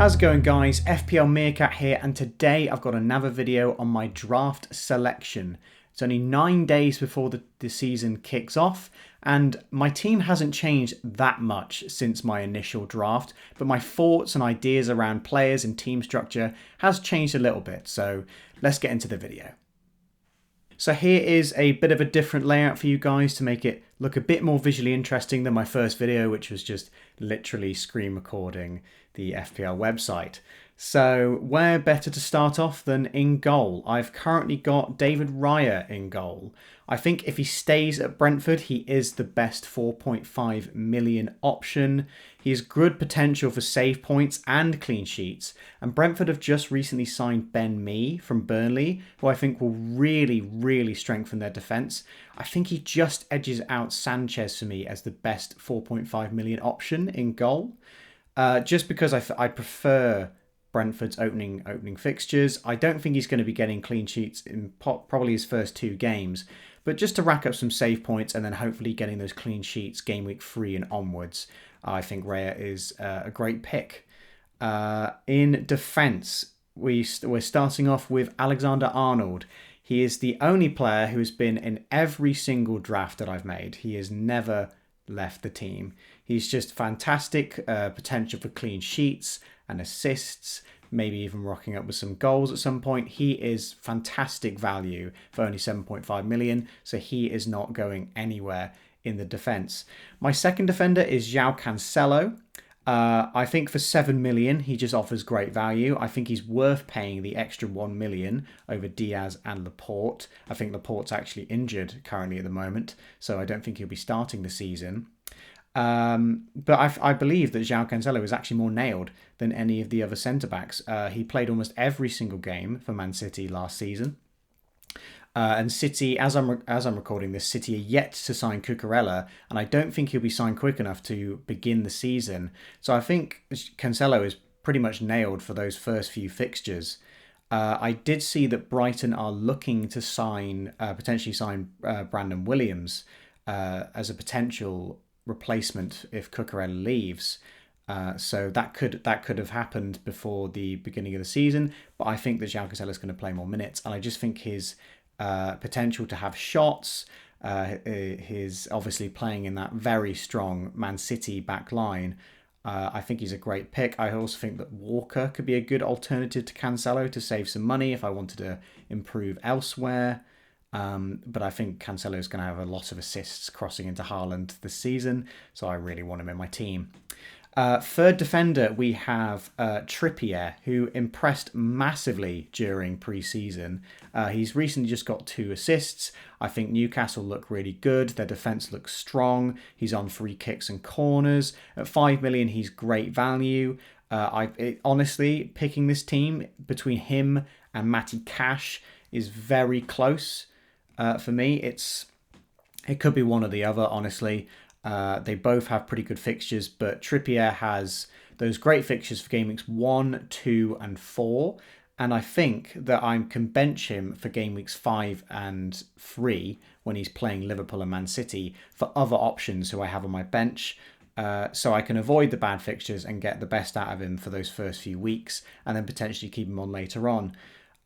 How's it going, guys? FPL Meerkat here, and today I've got another video on my draft selection. It's only 9 days before the season kicks off, and my team hasn't changed that much since my initial draft, but my thoughts and ideas around players and team structure has changed a little bit, so let's get into the video. So here is a bit of a different layout for you guys to make it look a bit more visually interesting than my first video, which was just literally screen recording the FPL website. So where better to start off than in goal? I've currently got David Raya in goal. I think if he stays at Brentford, he is the best 4.5 million option. He has good potential for save points and clean sheets. And Brentford have just recently signed Ben Mee from Burnley, who I think will really strengthen their defence. I think he just edges out Sanchez for me as the best 4.5 million option in goal. Just because I prefer Brentford's opening fixtures. I don't think he's going to be getting clean sheets in probably his first 2 games, but just to rack up some save points and then hopefully getting those clean sheets game week 3 and onwards, I think Raya is a great pick. In defence, we're starting off with Alexander-Arnold. He is the only player who has been in every single draft that I've made. He has never left the team. He's just fantastic potential for clean sheets and assists, maybe even rocking up with some goals at some point. He is fantastic value for only 7.5 million, so he is not going anywhere in the defence. My second defender is João Cancelo. I think for 7 million, he just offers great value. I think he's worth paying the extra 1 million over Diaz and Laporte. I think Laporte's actually injured currently at the moment, so I don't think he'll be starting the season. But I believe that João Cancelo is actually more nailed than any of the other centre-backs. He played almost every single game for Man City last season. And City, as I'm recording this, City are yet to sign Cucurella, and I don't think he'll be signed quick enough to begin the season. So I think Cancelo is pretty much nailed for those first few fixtures. I did see that Brighton are looking to potentially sign Brandon Williams as a potential replacement if Cucurella leaves. So that could have happened before the beginning of the season, but I think that João Cancelo is going to play more minutes, and I just think his potential to have shots, his obviously playing in that very strong Man City back line, I think he's a great pick. I also think that Walker could be a good alternative to Cancelo to save some money if I wanted to improve elsewhere. But I think Cancelo is going to have a lot of assists crossing into Haaland this season, so I really want him in my team. Third defender, we have Trippier, who impressed massively during pre-season. He's recently just got 2 assists. I think Newcastle look really good. Their defence looks strong. He's on free kicks and corners. At 5 million, he's great value. Honestly, picking this team between him and Matty Cash is very close. For me, it could be one or the other, honestly. They both have pretty good fixtures, but Trippier has those great fixtures for game weeks 1, 2 and 4, and I think that I can bench him for game weeks 5 and 3 when he's playing Liverpool and Man City for other options who I have on my bench, so I can avoid the bad fixtures and get the best out of him for those first few weeks and then potentially keep him on later on.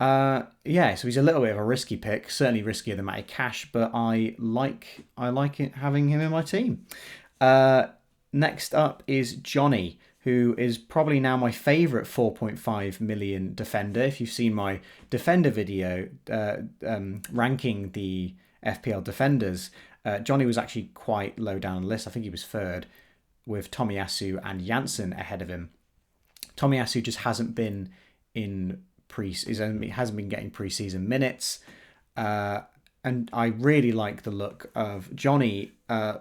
So he's a little bit of a risky pick, certainly riskier than Matty Cash, but I like it having him in my team. Next up is Johnny, who is probably now my favourite 4.5 million defender. If you've seen my defender video ranking the FPL defenders, Johnny was actually quite low down the list. I think he was 3rd, with Tomiyasu and Janssen ahead of him. Tomiyasu just hasn't been hasn't been getting pre-season minutes, and I really like the look of Johnny.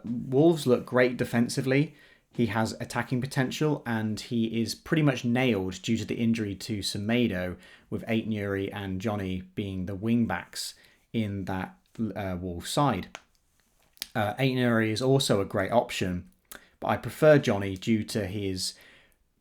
Wolves look great defensively. He has attacking potential, and he is pretty much nailed due to the injury to Semedo, with Aït-Nouri and Johnny being the wing backs in that Wolves side. Aït-Nouri is also a great option, but I prefer Johnny due to his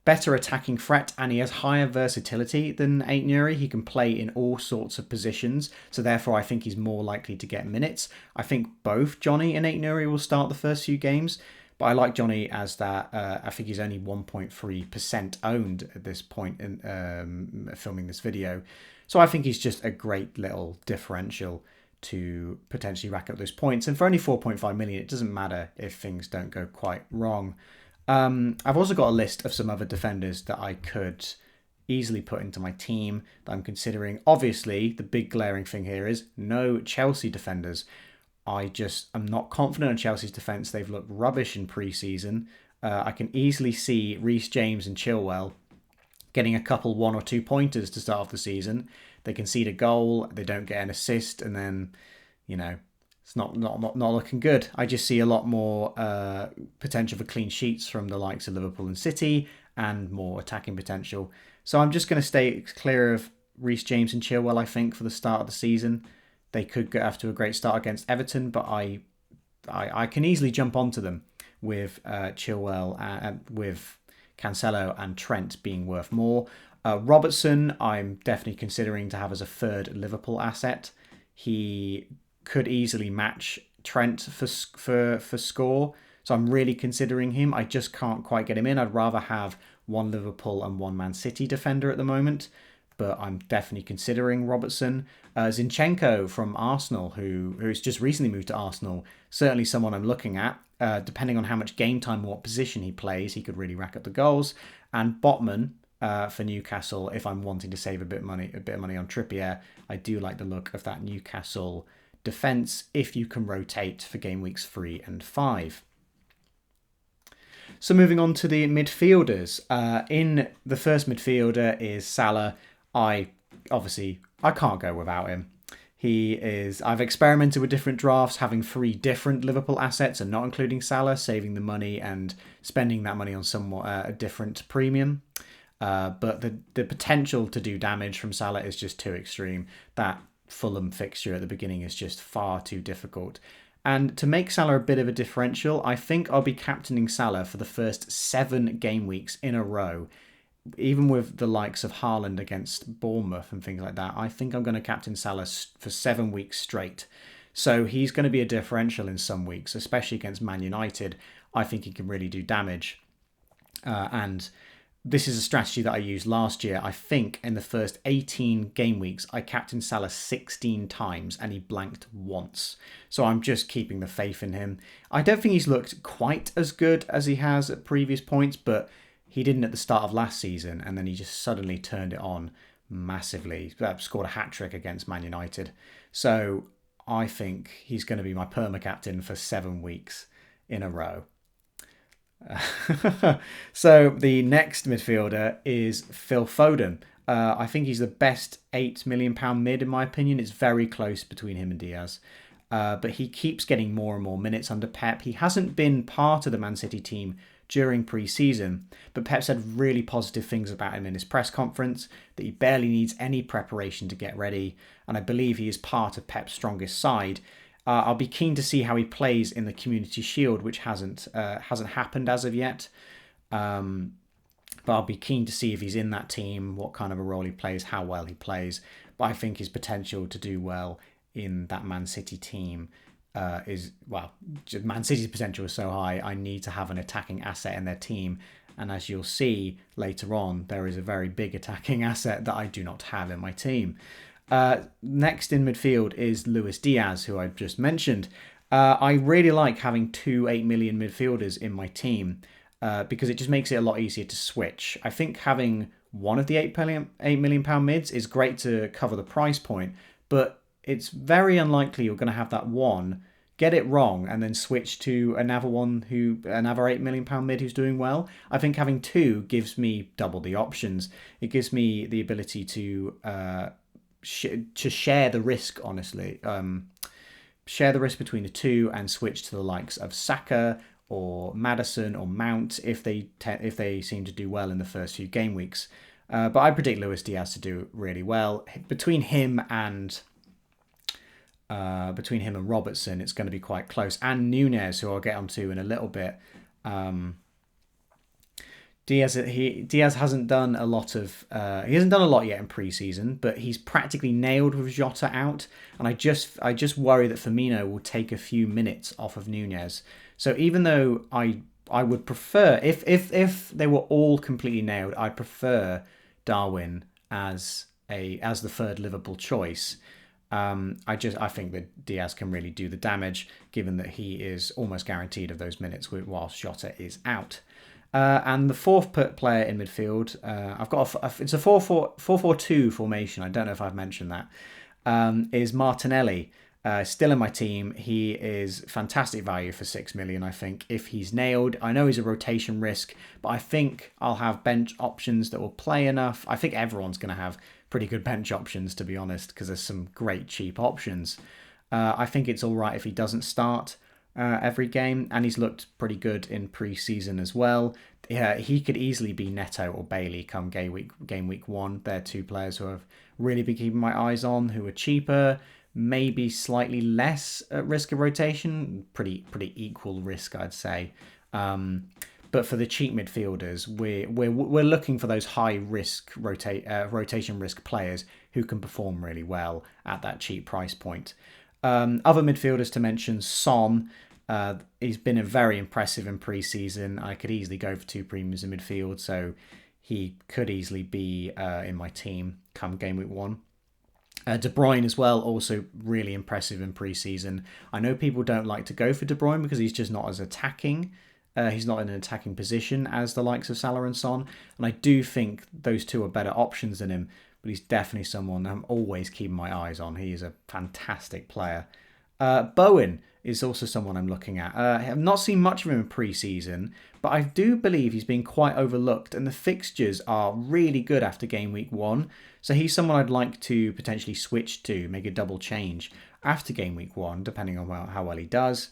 better attacking threat, and he has higher versatility than Aït-Nouri. He can play in all sorts of positions, so therefore I think he's more likely to get minutes. I think both Johnny and Aït-Nouri will start the first few games, But I like Johnny as that. I think he's only 1.3% owned at this point in filming this video. So I think he's just a great little differential to potentially rack up those points. And for only 4.5 million, it doesn't matter if things don't go quite wrong. I've also got a list of some other defenders that I could easily put into my team that I'm considering. Obviously, the big glaring thing here is no Chelsea defenders. I'm not confident on Chelsea's defence. They've looked rubbish in pre-season. I can easily see Reece James and Chilwell getting a couple 1 or 2 pointers to start off the season. They concede a goal, they don't get an assist, and then, it's not looking good. I just see a lot more potential for clean sheets from the likes of Liverpool and City, and more attacking potential. So I'm just going to stay clear of Reece James and Chilwell, I think, for the start of the season. They could get off to a great start against Everton, but I can easily jump onto them with Chilwell, with Cancelo and Trent being worth more. Robertson, I'm definitely considering to have as a third Liverpool asset. He could easily match Trent for score, so I'm really considering him. I just can't quite get him in. I'd rather have one Liverpool and one Man City defender at the moment, but I'm definitely considering Robertson. Zinchenko from Arsenal, who's just recently moved to Arsenal, certainly someone I'm looking at. Depending on how much game time, what position he plays, he could really rack up the goals. And Botman for Newcastle, if I'm wanting to save a bit of money on Trippier, I do like the look of that Newcastle defence if you can rotate for game weeks 3 and 5. So moving on to the midfielders. In the first midfielder is Salah. I can't go without him. I've experimented with different drafts, having 3 different Liverpool assets and not including Salah, saving the money and spending that money on somewhat a different premium. But the potential to do damage from Salah is just too extreme. That Fulham fixture at the beginning is just far too difficult. And to make Salah a bit of a differential, I think I'll be captaining Salah for the first 7 game weeks in a row. Even with the likes of Haaland against Bournemouth and things like that, I think I'm going to captain Salah for 7 weeks straight. So he's going to be a differential in some weeks, especially against Man United. I think he can really do damage. And this is a strategy that I used last year. I think in the first 18 game weeks, I captained Salah 16 times and he blanked once. So I'm just keeping the faith in him. I don't think he's looked quite as good as he has at previous points, but he didn't at the start of last season, and then he just suddenly turned it on massively. Scored a hat-trick against Man United. So I think he's going to be my perma-captain for 7 weeks in a row. So the next midfielder is Phil Foden. I think he's the best £8 million mid, in my opinion. It's very close between him and Diaz. But he keeps getting more and more minutes under Pep. He hasn't been part of the Man City team during pre-season, but Pep said really positive things about him in his press conference, that he barely needs any preparation to get ready, and I believe he is part of Pep's strongest side. I'll be keen to see how he plays in the Community Shield, which hasn't happened as of yet. But I'll be keen to see if he's in that team, what kind of a role he plays, how well he plays. But I think his potential to do well in that Man City team Man City's potential is so high. I need to have an attacking asset in their team, and as you'll see later on, there is a very big attacking asset that I do not have in my team. Next in midfield is Luis Diaz, who I've just mentioned. I really like having 2 8 million midfielders in my team because it just makes it a lot easier to switch. I think having one of the £8 million mids is great to cover the price point, but it's very unlikely you're going to have that one, get it wrong, and then switch to another £8 million mid who's doing well. I think having 2 gives me double the options. It gives me the ability to share the risk, honestly. Share the risk between the 2 and switch to the likes of Saka or Maddison or Mount if they seem to do well in the first few game weeks. But I predict Luis Diaz to do really well. Between him and Robertson, it's going to be quite close. And Nunez, who I'll get onto in a little bit. Diaz hasn't done a lot yet in pre-season, but he's practically nailed with Jota out, and I just worry that Firmino will take a few minutes off of Nunez. So even though I I would prefer, if they were all completely nailed, I'd prefer Darwin as the third Liverpool choice. I think that Diaz can really do the damage, given that he is almost guaranteed of those minutes while Shota is out. And the fourth player in midfield, I've got it's a 4-4-2 formation. I don't know if I've mentioned that. Is Martinelli. Still in my team. He is fantastic value for 6 million, I think, if he's nailed. I know he's a rotation risk, but I think I'll have bench options that will play enough. I think everyone's going to have pretty good bench options, to be honest, because there's some great cheap options. I think it's all right if he doesn't start every game, and he's looked pretty good in pre-season as well. Yeah, he could easily be Neto or Bailey come game week 1. They're two players who I've really been keeping my eyes on, who are cheaper, maybe slightly less at risk of rotation, pretty equal risk, I'd say. But for the cheap midfielders, we're looking for those high risk rotation risk players who can perform really well at that cheap price point. Other midfielders to mention, Son. He's been very impressive in pre-season. I could easily go for 2 premiums in midfield, so he could easily be in my team come game week 1. De Bruyne as well, also really impressive in pre-season. I know people don't like to go for De Bruyne because he's just not as attacking. He's not in an attacking position as the likes of Salah and Son. And I do think those two are better options than him. But he's definitely someone I'm always keeping my eyes on. He is a fantastic player. Bowen is also someone I'm looking at. I have not seen much of him in pre-season, but I do believe he's been quite overlooked, and the fixtures are really good after game week 1. So he's someone I'd like to potentially switch to, make a double change after game week 1, depending on how well he does.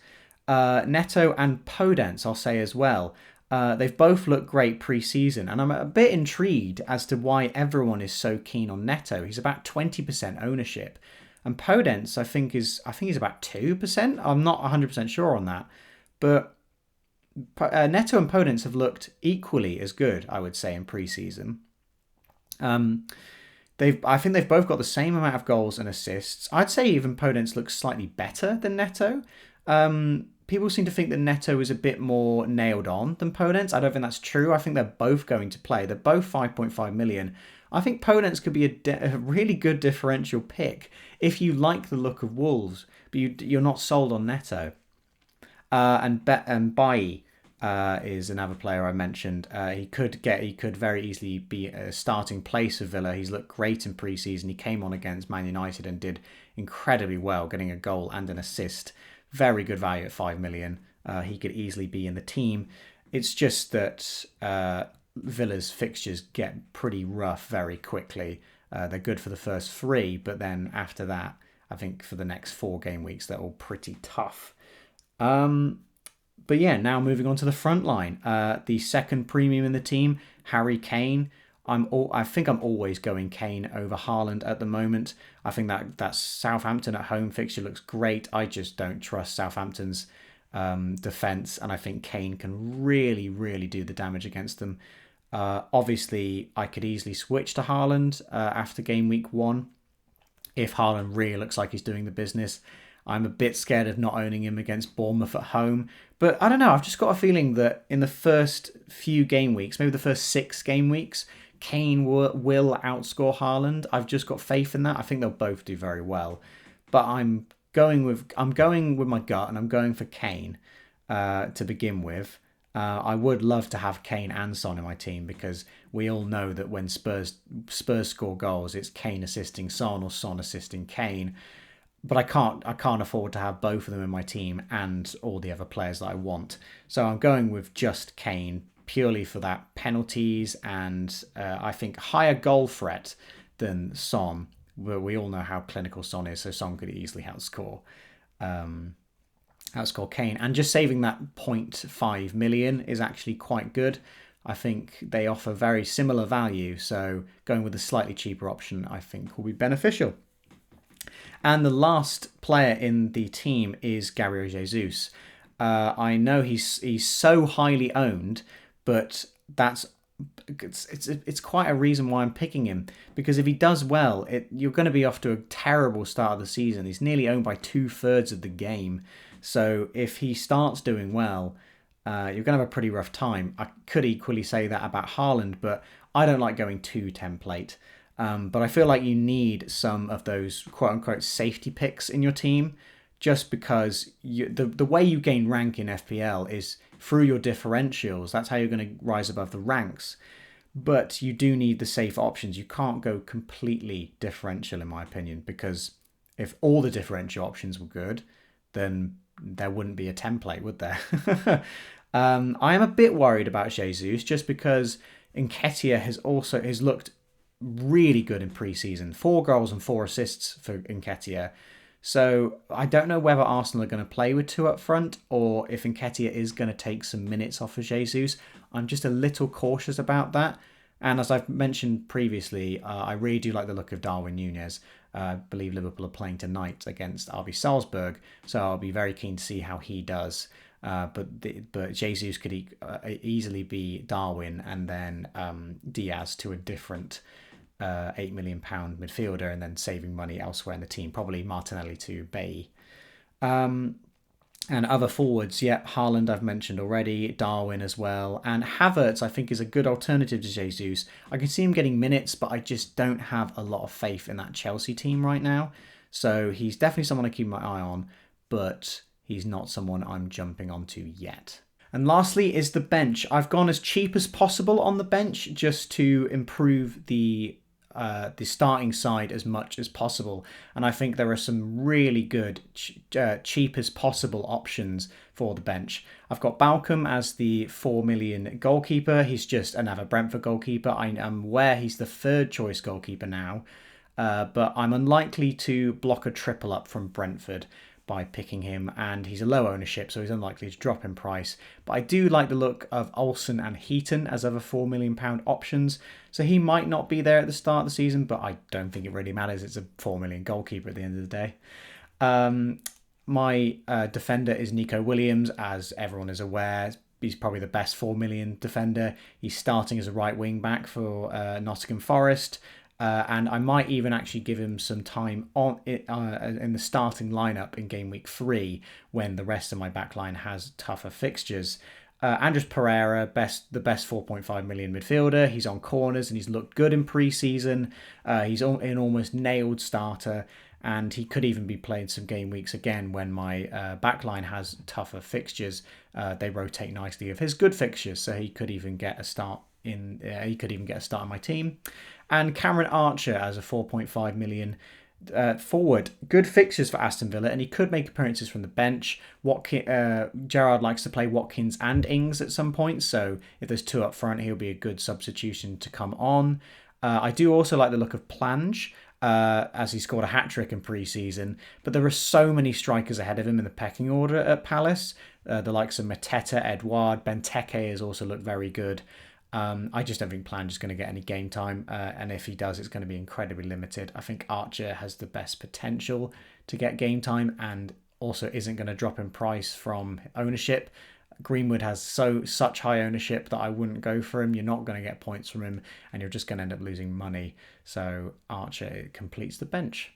Neto and Podence, I'll say as well. They've both looked great pre-season, and I'm a bit intrigued as to why everyone is so keen on Neto. He's about 20% ownership. And Podence, I think he's about 2%. I'm not 100% sure on that. But Neto and Podence have looked equally as good, I would say, in pre-season. I think they've both got the same amount of goals and assists. I'd say even Podence looks slightly better than Neto. People seem to think that Neto is a bit more nailed on than Podence. I don't think that's true. I think they're both going to play. They're both 5.5 million. I think Podence could be a really good differential pick if you like the look of Wolves, but you're not sold on Neto. And Bailly is another player I mentioned. He could very easily be a starting place of Villa. He's looked great in pre-season. He came on against Man United and did incredibly well, getting a goal and an assist. Very good value at 5 million. He could easily be in the team. It's just that Villa's fixtures get pretty rough very quickly. They're good for the first 3, but then after that, I think for the next 4 game weeks, they're all pretty tough. But yeah, now moving on to the front line. The second premium in the team, Harry Kane. I think I'm always going Kane over Haaland at the moment. I think that Southampton at home fixture looks great. I just don't trust Southampton's defence, and I think Kane can really, really do the damage against them. Obviously, I could easily switch to Haaland after game week 1 if Haaland really looks like he's doing the business. I'm a bit scared of not owning him against Bournemouth at home. But I don't know, I've just got a feeling that in the first few game weeks, maybe the first 6 game weeks, Kane will outscore Haaland. I've just got faith in that. I think they'll both do very well. But I'm going with my gut, and I'm going for Kane to begin with. I would love to have Kane and Son in my team, because we all know that when Spurs score goals, it's Kane assisting Son or Son assisting Kane. But I can't afford to have both of them in my team and all the other players that I want. So I'm going with just Kane purely for that penalties and I think higher goal threat than Son. We all know how clinical Son is, so Son could easily outscore Kane. And just saving that 0.5 million is actually quite good. I think they offer very similar value, so going with a slightly cheaper option I think will be beneficial. And the last player in the team is Gabriel Jesus. I know he's so highly owned, but it's quite a reason why I'm picking him. Because if he does well, you're going to be off to a terrible start of the season. He's nearly owned by 2/3 of the game. So if he starts doing well, you're going to have a pretty rough time. I could equally say that about Haaland, but I don't like going too template. But I feel like you need some of those quote-unquote safety picks in your team, just because the way you gain rank in FPL is through your differentials. That's how you're going to rise above the ranks. But you do need the safe options. You can't go completely differential, in my opinion, because if all the differential options were good, then there wouldn't be a template, would there? I am a bit worried about Jesus, just because Nketiah has looked really good in pre-season. 4 goals and 4 assists for Nketiah. So I don't know whether Arsenal are going to play with 2 up front, or if Nketiah is going to take some minutes off of Jesus. I'm just a little cautious about that. And as I've mentioned previously, I really do like the look of Darwin Núñez. I believe Liverpool are playing tonight against RB Salzburg, so I'll be very keen to see how he does. But Jesus could easily be Darwin and then Diaz to a different £8 million midfielder, and then saving money elsewhere in the team, probably Martinelli to Bay. And other forwards, Haaland I've mentioned already, Darwin as well, and Havertz I think is a good alternative to Jesus. I can see him getting minutes, but I just don't have a lot of faith in that Chelsea team right now. So he's definitely someone I keep my eye on, but he's not someone I'm jumping onto yet. And lastly is the bench. I've gone as cheap as possible on the bench just to improve the starting side as much as possible, and I think there are some really good cheap as possible options for the bench. I've got Balcom as the 4 million goalkeeper. He's just another Brentford goalkeeper. I am aware he's the 3rd choice goalkeeper now, but I'm unlikely to block a triple up from Brentford by picking him, and he's a low ownership, so he's unlikely to drop in price. But I do like the look of Olsen and Heaton as other £4 million options, so he might not be there at the start of the season, but I don't think it really matters. It's a 4 million goalkeeper at the end of the day. My defender is Nico Williams, as everyone is aware. He's probably the best 4 million defender. He's starting as a right wing back for Nottingham Forest. And I might even actually give him some time on it in the starting lineup in game week 3 when the rest of my backline has tougher fixtures. Andres Pereira, the best 4.5 million midfielder. He's on corners and he's looked good in pre-season. He's an almost nailed starter, and he could even be playing some game weeks again when my backline has tougher fixtures. They rotate nicely of his good fixtures, so he could even get a start in my team. And Cameron Archer as a 4.5 million forward. Good fixtures for Aston Villa, and he could make appearances from the bench. Gerrard likes to play Watkins and Ings at some point, so if there's 2 up front, he'll be a good substitution to come on. I do also like the look of Plange, as he scored a hat-trick in pre-season, but there are so many strikers ahead of him in the pecking order at Palace. The likes of Mateta, Edouard, Benteke has also looked very good. I just don't think Plange is going to get any game time, and if he does, it's going to be incredibly limited. I think Archer has the best potential to get game time, and also isn't going to drop in price from ownership. Greenwood has such high ownership that I wouldn't go for him. You're not going to get points from him, and you're just going to end up losing money. So Archer completes the bench.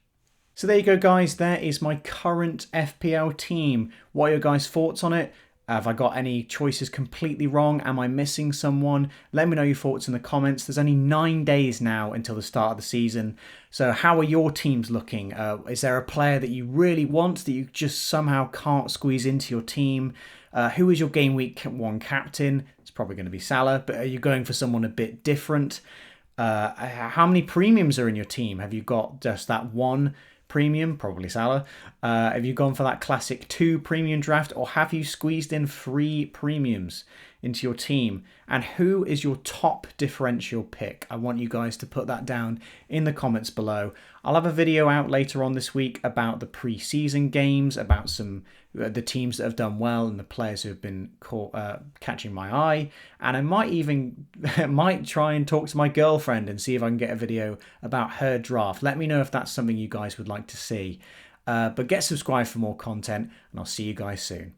So there you go, guys. There is my current FPL team. What are your guys' thoughts on it? Have I got any choices completely wrong? Am I missing someone? Let me know your thoughts in the comments. There's only 9 days now until the start of the season. So how are your teams looking? Is there a player that you really want that you just somehow can't squeeze into your team? Who is your game week 1 captain? It's probably going to be Salah, but are you going for someone a bit different? How many premiums are in your team? Have you got just that one premium? Probably Salah. Have you gone for that classic 2 premium draft, or have you squeezed in 3 premiums into your team? And who is your top differential pick? I want you guys to put that down in the comments below. I'll have a video out later on this week about the pre-season games, about some the teams that have done well and the players who have been catching my eye. And I might even try and talk to my girlfriend and see if I can get a video about her draft. Let me know if that's something you guys would like to see. But get subscribed for more content, and I'll see you guys soon.